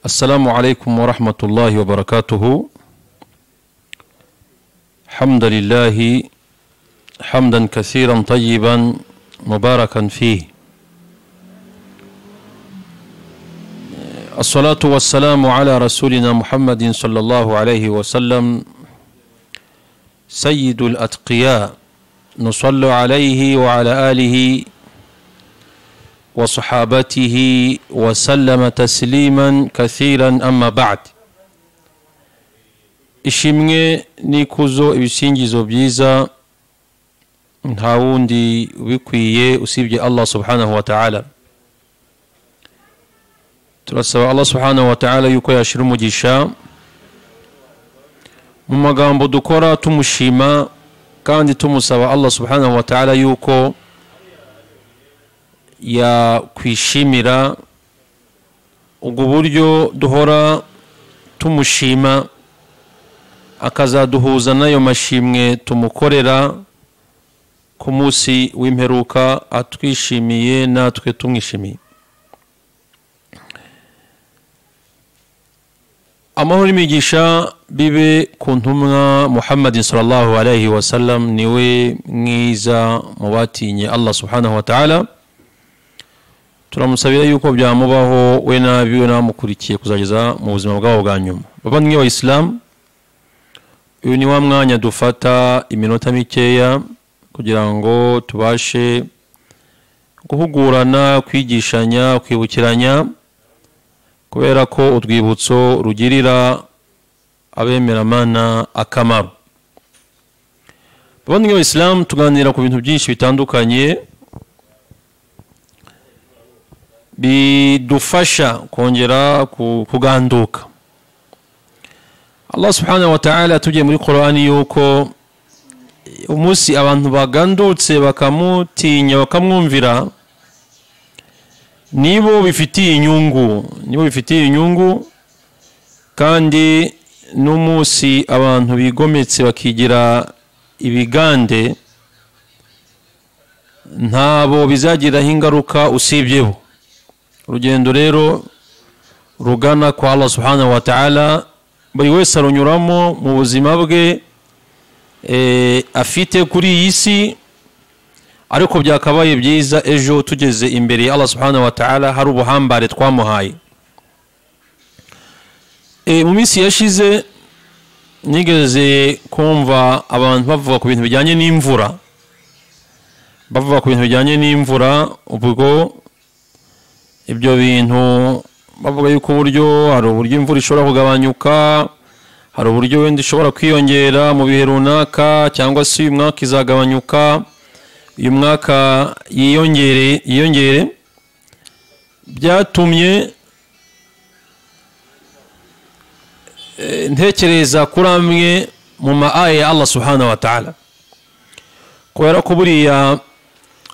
السلام عليكم ورحمة الله وبركاته. حمد لله حمدا كثيرا طيبا مباركا فيه. الصلاة والسلام على رسولنا محمد صلى الله عليه وسلم سيد الأتقياء، نصلي عليه وعلى آله وصحابته وسلم تسليما كثيرا. أما بعد، ishimwe n'ikuzo ibisingizo byiza nta wundi ubikwiye usibye Allah subhanahu wa ta'ala. Turasaba Allah subhanahu wa ta'ala yuko yashira umugisha mu magambo dukora tumushima, kandi tumusaba Allah subhanahu wa ta'ala yuko yakwishimira ubwo buryo duhora tumushima, akazaduhuza nayo mashimwe tumukorera ku munsi w'imperuka, atwishimiye natwe tumwishimiye. Amahoro n'imigisha bibe ku ntumwa Muhammad sallallahu alayhi wa sallam, niwe mwiza mu batinye Allah subhanahu wa ta'ala. Turamusabira yuko byamubaho we nabiwe namukurikiye kuzageza mu buzima bwabo bwa nyuma. Bavandimwe wa Islam, uyu ni wa mwanya dufata iminota mikeya kugira ngo tubashe guhugurana, kwigishanya, kwibukiranya, kubera ko urwibutso rugirira abemeramana akamaro. Bavandimwe wa Islam, tuganira ku bintu byinshi bitandukanye bidufasha kongera kuganduka. Allah subhanahu wa ta'ala tugiye muri Qur'ani yuko umunsi abantu bagandutse bakamutinya bakamwumvira nibo bifitiye inyungu, kandi n'umunsi abantu bigometse bakigira ibigande ntabo bizagiraho ingaruka usibyeho. Urugendo rero rugana kwa Allah subhanahu wa ta'ala buri wese arunyuramo mu buzima bwe afite kuri iyi si, ariko byakabaye byiza ejo tugeze imbere ya Allah subhanahu wa ta'ala hari ubuhambare twamuhaye. Mu minsi yashize nigeze kumva abantu bavuga ku bintu bijyanye n'imvura, ubwo ibyo bintu bavuga yuko uburyo hari uburyo imvura ishobora kugabanyuka, hari uburyo wenda ishobora kwiyongera mu bihe runaka, cyangwa se uyu mwaka izagabanyuka, uyu mwaka yiyongere. Byatumye ntekereza kuri amwe mu maaya ya Allah subhanahu wa ta'ala, kubera ko buriya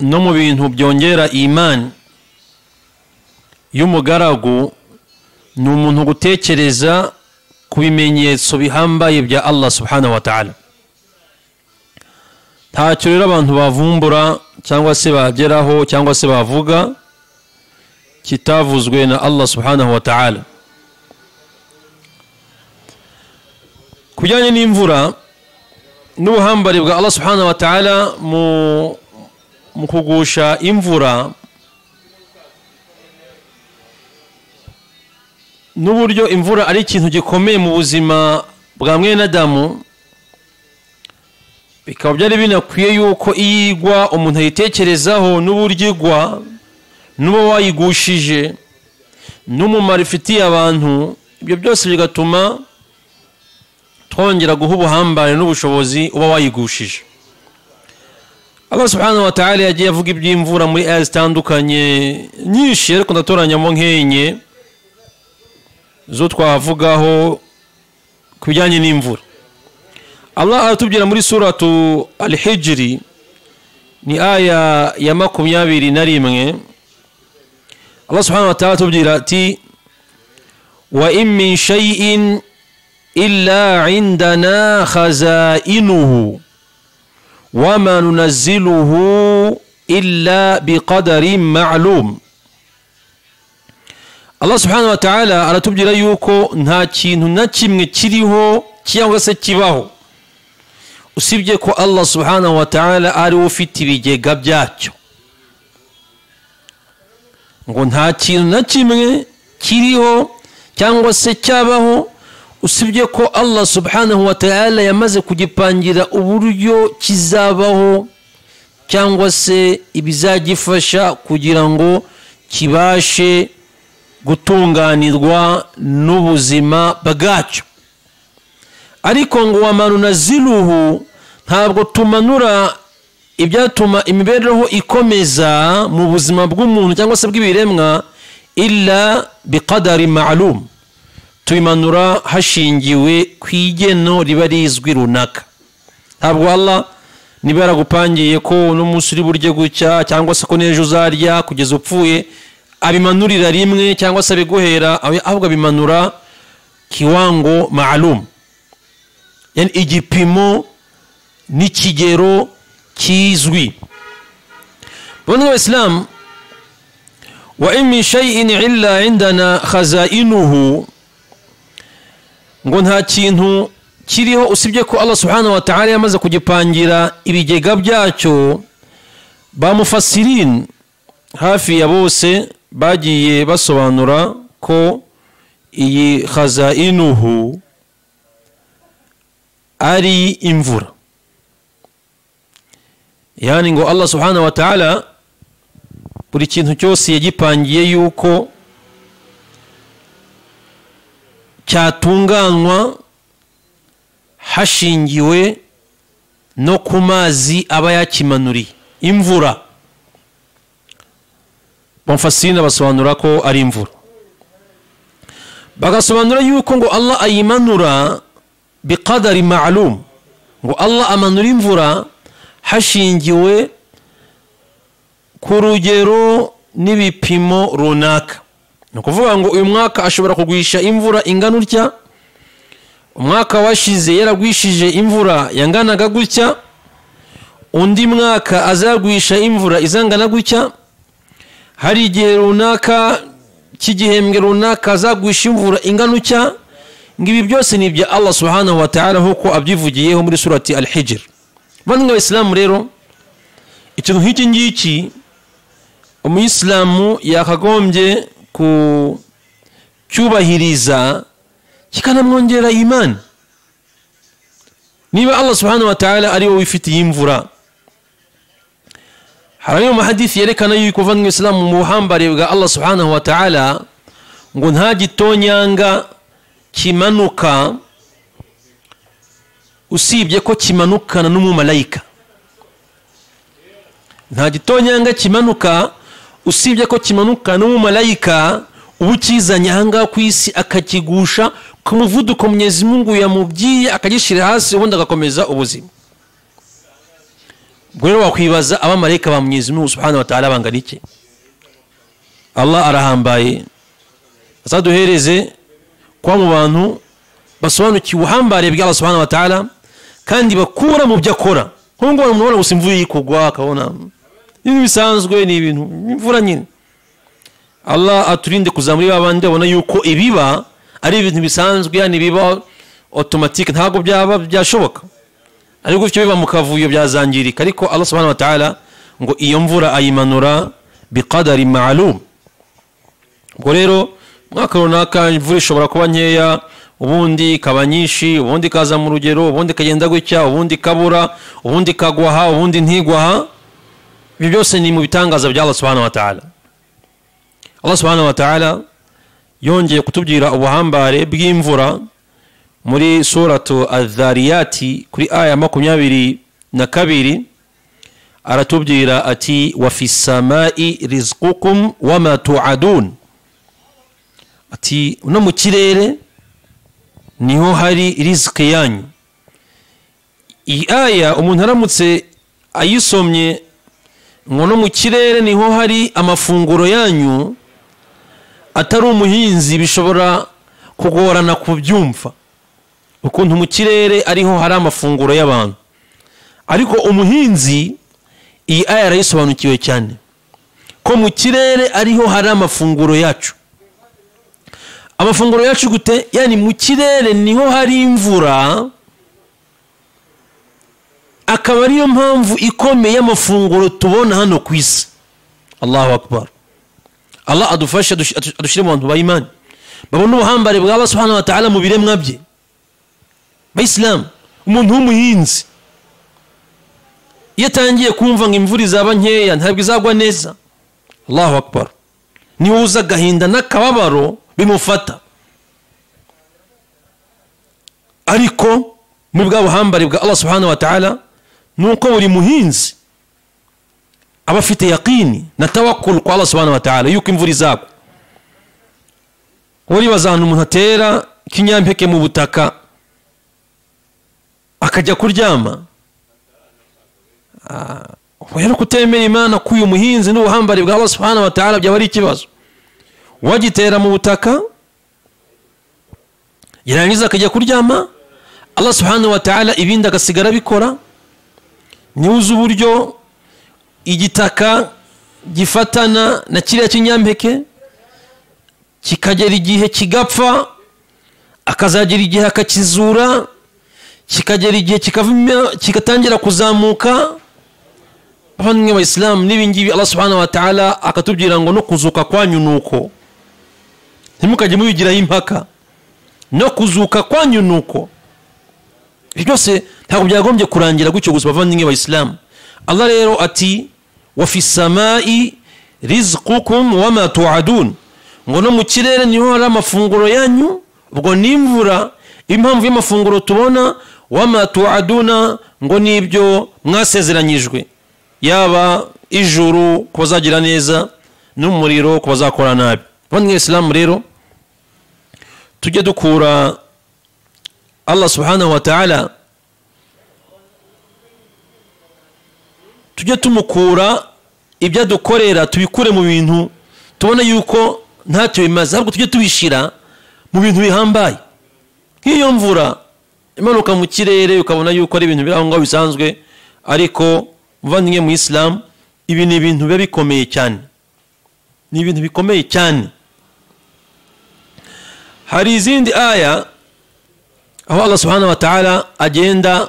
no mu bintu byongera imani y'umugaragu ni umuntu gutekereza ku bimenyetso bihambaye bya Allah subhanahu wa ta'ala. Ntacyo rero abantu bavumbura cyangwa se bageraho cyangwa se bavuga kitavuzwe na Allah subhanahu wa ta'ala. Kujyanye n'imvura n'ubuhambare bwa Allah subhanahu wa ta'ala mu kugusha imvura, n'uburyo imvura ari ikintu gikomeye mu buzima bwa mwene Adamu, bikaba byari binakwiye yuko iyigwa umuntu ayitekerezaho n'uburyo igwa, n'uba wayigushije, n'umumaro ifitiye abantu. Ibyo byose bigatuma twongera guha ubuhambare n'ubushobozi uba wayigushije. Allah subhanahu wa ta'ala yagiye avuga iby'imvura muri aya zitandukanye nyinshi, ariko ndatoranyamo nk'enye zo twavugaho ku bijyanye n'imvura. Allah aratubwira muri suratu Al-Hijri, ni aya ya 21, Allah subhanahu wa ta'ala atubwira ati: wa in min shay'in illa indana khazainuhu wa ma nunazziluhu illa biqadarin ma'lum. Allah subhanahu wa ta'ala aratubwira yuko nta kintu na kimwe kiriho cyangwa se kibaho usibye ko Allah subhanahu wa ta'ala ari ufite ibigega byacyo. Ngo nta kintu na kimwe kiriho cyangwa se cyabaho usibye ko Allah subhanahu wa ta'ala yamaze kugipangira uburyo kizabaho cyangwa se ibizagifasha kugira ngo kibashe gutunganirwa n'ubuzima bwacyo. Ariko ngo wamanunaziluhu, ntabwo tumanura ibyatuma imibereho ikomeza mu buzima bw'umuntu cyangwa se bw'ibiremwa illa biqadari ma'lum, tubimanura hashingiwe ku igeno riba rizwi runaka. Ntabwo Allah niba yaragupangiye ko n'umunsi uri burye gutya cyangwa se ko n'ejo uzarya kugeza upfuye abimanurira rimwe cyangwa se abiguhera, ahubwo abimanura kiwango ma'lum, yani igipimo n'ikigero kizwi. Bwana wa Islam, wa in min shay'in illa indana khazainuhu, ngo nta kintu kiriho usibye ko Allah subhanahu wa ta'ala yamaze kugipangira ibigega byacyo. Ba mufassirin hafi ya bose bagiye basobanura ko iyi khazainuhu ari imvura, yani ngo Allah subhanahu wa ta'ala buri kintu cyose yagipangiye yuko cyatunganywa hashingiwe no ku mazi aba yakimanuriye. Imvura bamfasina basobanura ko ari imvura, bagasobanura yuko ngo Allah ayimanura biqadari ma'lum, ngo Allah amanura imvura hashingiwe ku rugero n'ibipimo runaka. Ni ukuvuga ngo uyu mwaka ashobora kugwisha imvura ingana utya, umwaka washize yaragwishije imvura yanganaga gutya, undi mwaka azagwisha imvura izangana gutya, hari igihe runaka cy'igihembwe runaka azagwisha imvura ingana utya. Ngibi byose ni ibya Allah subhanahu wa ta'ala nkuko abyivugiyeho muri surati Al-Hijr. Bana Islam, rero ikintu nk'iki ngiki umuyisilamu yakagombye ku cyubahiriza kikanamwongera imani. Niba Allah subhanahu wa ta'ala ari wowe wifitiye imvura, hari mu hadithi yerekana yuko bana Islam mu buhambare bwa Allah subhanahu wa ta'ala ngo nta gitonyanga kimanuka usibye ko kimanukana n'umumalayika. Nta gitonyanga kimanuka usibye ko kimanukana n'umumalayika ubu kizanye ahangaha ku isi akakigusha ku muvuduko Mwenyezi Mungu yamubwiye, akagishira hasi ubundi agakomeza ubuzima. Rero wakwibaza abamarayika ba Mwenyezi Mungu subhanahu wa ta'ala bangana iki? Allah arahambaye, azaduhereze kwa mu bantu basobanukiwe ubuhambare bwa Allah subhanahu wa ta'ala kandi bakura mu byo akora. Nkungo umuntu gusa imvura yikugwa akabona ibi bisanzwe, ni ibintu imvura nyine. Allah aturinde kuzamura abandi babona yuko ibiba ari ibintu bisanzwe, yani biba automatique, ntago byaba byashoboka, ariko icyo biba mu kavuyo byazangirika. Ariko Allah subhanahu wa ta'ala ngo iyo mvura ayimanura biqadari ma'lum. Ubwo rero mwaka runaka imvura ishobora kuba nkeya, ubundi ikaba nyinshi, ubundi ikaza mu rugero, ubundi ikagenda gutya, ubundi ikabura, ubundi ikagwaha, ubundi ntigwaha. Ibi byose ni mu bitangaza bya Allah subhanahu wa ta'ala. Allah subhanahu wa ta'ala yongeye kutubwira ubuhambare bw'imvura muri suratu Adh-Dhariyati kuri aya 22 aratubwira ati wa fis samai rizqukum wama tu'adun, ati no mu kirere niho hari riziki yanyu. Iyi aya umuntu aramutse ayisomye ngo no mu kirere niho hari amafunguro yanyu, atari umuhinzi bishobora kugorana kubyumva ukuntu mu kirere ariho hari amafunguro y'abantu. Ariko umuhinzi iyi aya arayisobanukiwe cyane ko mu kirere ariho hari amafunguro yacu. amafunguro yacu gute? Yani mu kirere niho hari imvura, akaba ariyo mpamvu ikomeye y'amafunguro tubona hano ku isi. Allahu akbar. Allah adufashe adushire mu bantu ba imani babona ubuhambare bwa Allah subhanahu wa ta'ala mu biremwa bye. Bayisilamu, umuntu w'umuhinzi yatangiye kumva ngo imvura izaba nkeya, ntabwo izagwa neza, Allahu akbar, niwe uza agahinda n'akababaro bimufata. Ariko muri bwa buhambare bwa Allah subhanahu wa ta'ala nuko buri muhinzi aba afite yaqini na tawakkul kwa Allah subhanahu wa ta'ala yuko imvura izagwa. Uribaza ahantu umuntu atera kinyampeke mu butaka akajya kuryama, rero kutemera Imana k'uyu muhinzi n'ubuhambare bwa Allah subhanahu wa ta'ala byaba ari ikibazo. Wagitera mu butaka yarangiza akajya kuryama, Allah subhanahu wa ta'ala ibindi agasigara bikora. Ni uzi uburyo igitaka gifatana na kiriya kinyampeke kikagera igihe kigapfa, akazagera igihe akakizura, kikagera igihe kikatangira kuzamuka. Abavandimwe b'Abayisilamu, n'ibingibi Allah subhanahu wa ta'ala akatubwira ngo no kuzuka kwanyu nuko, ntimukajye mubigiraho impaka, no kuzuka kwanyu nuko. Byose ntabwo byagombye kurangira gutyo gusa bavandimwe b'Abayisilamu. Allah rero ati wa fi samai rizqukum wama tu'adun, ngo no mu kirere niho hari amafunguro yanyu, ubwo n'imvura impamvu y'amafunguro tubona, wama tu'aduna ngo nibyo mwasezeranyijwe, yaba ijuru ko bazagira neza n'umuriro ko bazakora nabi. Bavandimwe b'Abayisilamu rero tujye dukura Allah subhanahu wa ta'ala, tujye tumukura ibyo dukorera tubikure mu bintu tubona yuko ntacyo bimaze, ahubwo tujye tubishira mu bintu bihambaye. Nk'iyo mvura imanuka mu kirere ukabona yuko ari ibintu biri aho ngaho bisanzwe, ariko muvandimwe mu Islam ibi ni ibintu biba bikomeye cyane, ni ibintu bikomeye cyane. Hari izindi aya aho Allah subhanahu wa ta'ala agenda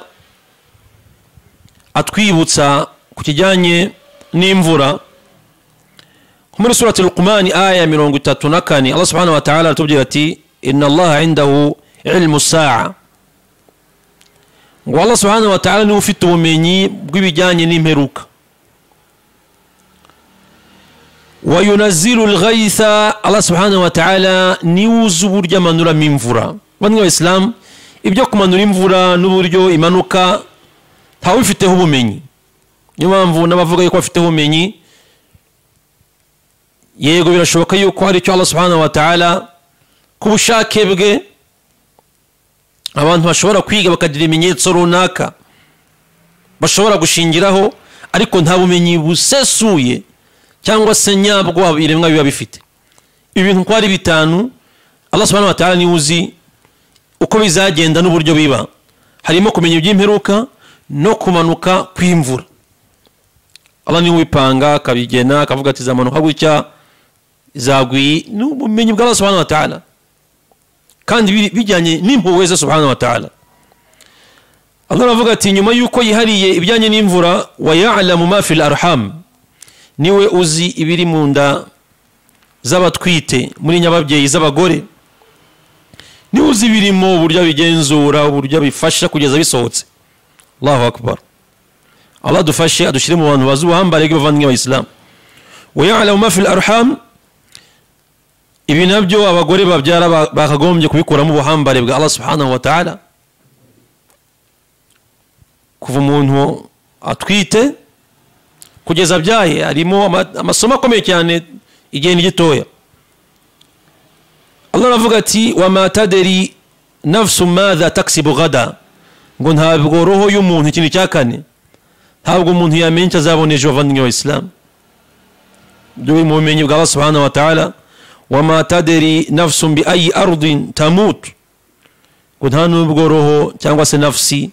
atwibutsa ku kijyanye n'imvura. muri surati Luqman aya 34 Allah subhanahu wa ta'ala atubwira ati inna Allah indahu ilmu saa, ngo Allah subhanahu wa ta'ala ni ufite ubumenyi bw'ibijyanye n'imperuka. Wa yunazzilu al-ghaytha, Allah subhanahu wa ta'ala ni uzi uburyo amanura imvura. Bamwe b'Abayisilamu ibyo kumanura imvura n'uburyo imanuka ntawe ufiteho ubumenyi. Niyo mpamvu n'abavuga yuko afiteho ubumenyi, yego birashoboka yuko hari icyo Allah subhanahu wa ta'ala ku bushake bwe abantu bashobora kwiga bakagira ibimenyetso runaka bashobora gushingiraho, ariko nta bumenyi busesuye cyangwa se nyabwo ibiremwa biba bifite. Ibintu ko ari bitanu Allah subhanahu wa ta'ala ni uzi uko bizagenda n'uburyo biba, harimo kumenya iby'imperuka no kumanuka kw'imvura. Allah ni wipanga akabigena akavuga ati zamanuka gutya izagwi, n'ubumenyi bwa Allah subhanahu wa ta'ala kandi bijyanye n'impuhwe ze subhanahu wa ta'ala. Allah aravuga ati nyuma yuko yihariye ibijyanye n'imvura, wa ya'lamu ma fil arham, niwe uzi ibiri mu nda z'abatwite muri nyababyeyi z'abagore, niwe uzi ibirimo uburyo bigenzura uburyo bifasha kugeza bisohotse. Allahu akbar. Allah dufashe adushire mu bantu bazi ubuhambare bw'abavandimwe b'Abayisilamu. Wa ya'lamu ma fil arham, ibi nabyo abagore babyara bakagombye kubikuramo ubuhambare bwa Allah subhanahu wa ta'ala. Kuva umuntu atwite kugeza byaye harimo amasomo akomeye cyane igihe ni gitoya. Allah aravuga ati wa ma tadri nafsu madha taksibu gada, ngo ntabwo roho y'umuntu ikintu cya kane ntabwo umuntu yamenye azabona ejo. Abavandimwe b'Abayisilamu dore mu bumenyi bwa Allah subhanahu wa ta'ala, wa ma tadri nafsu bi ayi ardin tamut, ngo nta nubwo roho cyangwa se nafsi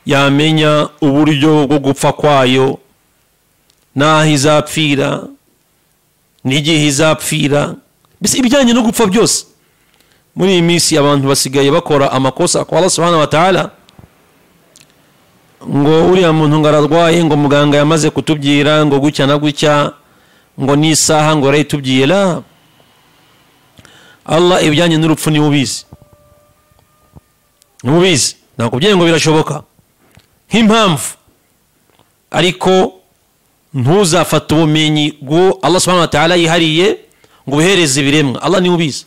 yamenya uburyo bwo gupfa kwayo, n'aho izapfira n'igihe izapfira. Mbese ibijyanye no gupfa byose muri iyi minsi abantu basigaye bakora amakosa kwa Allah subhanahu wa ta'ala, ngo uriya muntu ngaradwaye, ngo muganga yamaze kutubwira ngo gutya na gutya, ngo n'isaha ngo arayitubwiye. La, Allah ibijyanye n'urupfu ni ubizi, nakubwiye ngo birashoboka nk'impamvu, ariko ntuzafata ubumenyi bwo Allah subhanahu wa ta'ala yihariye ngo uhereze ibiremwa. Allah ni ubizi.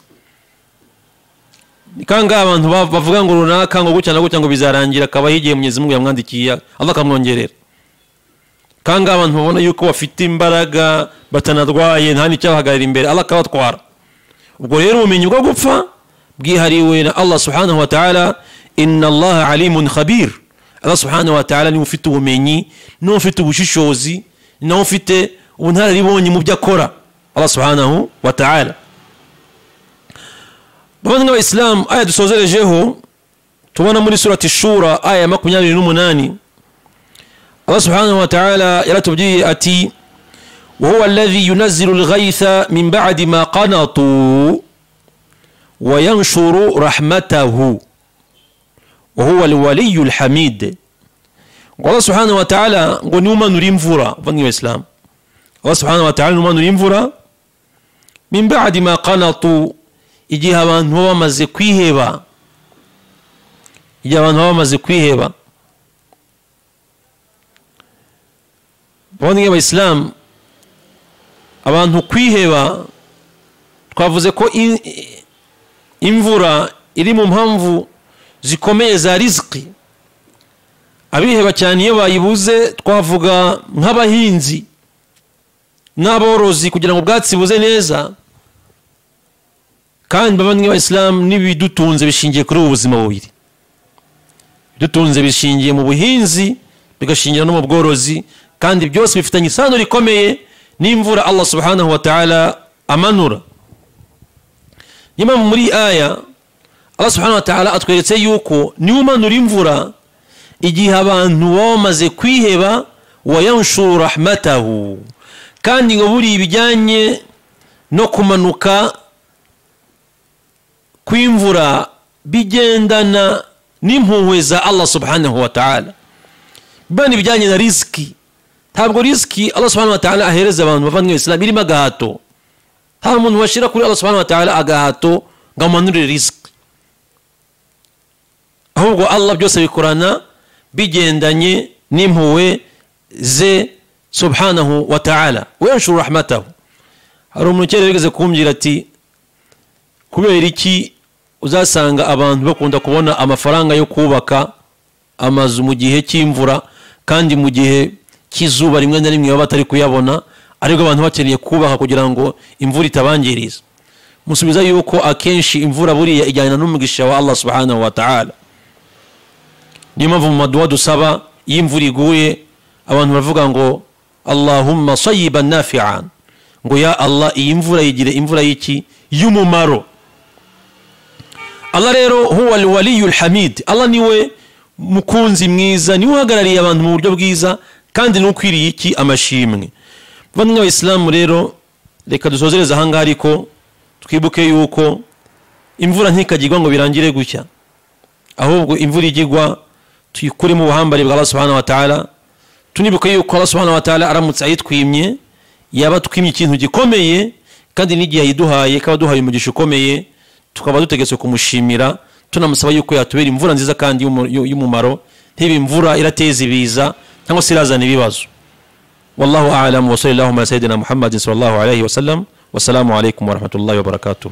Kanga abantu bavuga ngo runaka ngo gutya na gutya ngo bizarangira, akaba higiye Mwenyezi Mungu yamwandikiye, Allah akamwongerera. Kanga abantu babona yuko bafite imbaraga batanadwaye nta n'icyabahagarira imbere, Allah akabatwara. Ubwo rero ubumenyi bwo gupfa bwihariwe na Allah subhanahu wa ta'ala. Inna Allah alimun khabir. Allah subhanahu wa ta'ala ni ufite ubumenyi, ni ufite ubushishozi, ni ufite ubunararibonye mu byo akora. Allah subhanahu wa ta'ala. Bavandimwe b'Islam, aya dusozerejeho tubona muri surati Shura aya 28, Allah subhanahu wa ta'ala yaratubwiye ati: wa huwa alladhi yunazzilu al-ghaytha min ba'di ma qanatu wa yanshuru rahmatahu wa huwa al-waliyyu al-hamid. Allah subhanahu wa ta'ala ngo ni umanura imvura. Bavandimwe b'Islam, Allah subhanahu wa ta'ala ni umanura imvura min ba'di ma qanatu, igihe abantu baba bamaze kwiheba, Bavandimwe b'Islam, abantu kwiheba, twavuze ko imvura iri mu mpamvu zikomeye za riziki. Abiheba cyane iyo bayibuze, twavuga nk'abahinzi n'aborozi, kugira ngo ubwatsi buze neza. Kandi bavandimwe b'Islam, n'ibidutunze bishingiye kuri ubu buzima bubiri. Bidutunze bishingiye mu buhinzi, bigashingira no mu bworozi, kandi byose bifitanye isano rikomeye n'imvura Allah subhanahu wa ta'ala amanura. Nyuma muri aya Allah subhanahu wa ta'ala atweretse yuko ni umanura imvura igihe abantu bamaze kwiheba, wa yanshuru rahmatahu, kandi ngo buri ibijyanye no kumanuka kw'imvura bigendana n'impuhwe za Allah subhanahu wa ta'ala. Bani bijyanye na riziki, ntabwo riziki Allah subhanahu wa ta'ala ahereza abantu bavandimwe b'Islam irimo agahato. Nta muntu washira kuri Allah subhanahu wa ta'ala agahato ngo amanurire riziki, ahubwo Allah byose bikorana bigendanye n'impuhwe ze subhanahu wa ta'ala. Wa yanshuru rahmatahu. Hari umuntu cyera yigeze kumbwira ati: kubera iki uzasanga abantu bakunda kubona amafaranga yo kubaka amazu mu gihe cy'imvura, kandi mu gihe cy'izuba rimwe na rimwe baba batari kuyabona, ariko abantu bakeneye kubaka kugira ngo imvura itabangiriza? Musubiza yuko akenshi imvura buriya ijyana n'umugisha wa Allah subhanahu wa ta'ala. Niyo mpamvu mu maduwa dusaba iyo imvura iguye, abantu bavuga ngo Allahumma sayyiban nafi'an, ngo ya Allah iyi mvura yigire imvura y'iki? Y'umumaro. Allah rero huwa al-waliyyu al-hamid. Allah niwe mukunzi mwiza, niwe uhagarariye abantu mu buryo bwiza, kandi nukwiriye iki? Amashimwe. Bavandimwe b'Islam, rero reka dusozereze aha ngaha, ariko twibuke yuko imvura ntikagirwa ngo birangire gutya, ahubwo imvura igirwa tuyikure mu buhambare bwa Allah subhanahu wa ta'ala. Tunibuke yuko Allah subhanahu wa ta'ala aramutse ayitwimye, yaba twimye ikintu gikomeye, kandi n'igihe yiduhaye kaba duhaye umugisha ukomeye, tukaba dutegetse kumushimira, tunamusaba yuko yatubera imvura nziza kandi y'umumaro, ntibe imvura irateza ibiza cyangwa se irazana ibibazo. Wallahu a'lam, wa sallallahu ala sayyidina Muhammadin sallallahu alayhi wa sallam. Wassalamu alaykum wa rahmatullahi wa barakatuh.